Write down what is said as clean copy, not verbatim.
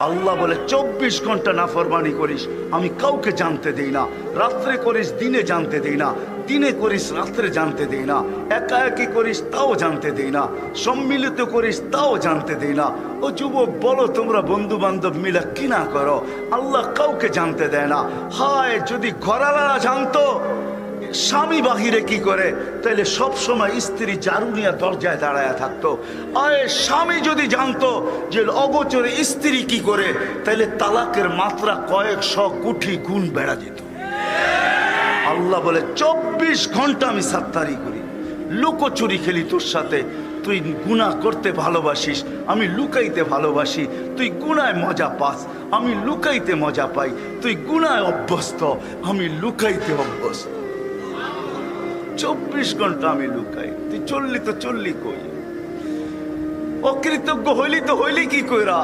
আল্লাহ বলে 24 ঘন্টা নাফরমানি করিস, আমি কাউকে জানতে দেই না। রাত্রে করিস, দিনে জানতে দেই না। দিনে করিস, রাত্রে জানতে দেই না। একা একই করিস, তাও জানতে দেই না। সম্মিলিত করিস, তাও জানতে দেই না। ও যুবক, বলো তোমরা বন্ধু বান্ধব মিলে কি না করো? আল্লাহ কাউকে জানতে দেয় না। হায়, যদি ঘরালারা জানতো স্বামী বাহিরে কি করে, তাহলে সব সময় স্ত্রী ঝাড়ু নিয়ে দরজায় দাঁড়ায় থাকতো। আরে স্বামী যদি জানতো যে অগোচরে স্ত্রী কি করে, তাহলে তালাকের মাত্রা কয়েকশো কোটি গুণ বেড়া যেত। আল্লাহ বলে 24 ঘন্টা আমি সাত্তারি করি, লুকোচুরি খেলি তোর সাথে। তুই গুনাহ করতে ভালোবাসিস, আমি লুকাইতে ভালোবাসি। তুই গুনায় মজা পাস, আমি লুকাইতে মজা পাই। তুই গুনায় অভ্যস্ত, আমি লুকাইতে অভ্যস্ত। 24 ঘন্টা আমি লুকাই। তুই চললি তো চললি কই? অকৃতজ্ঞ হইলি তো হইলি কি কইরা?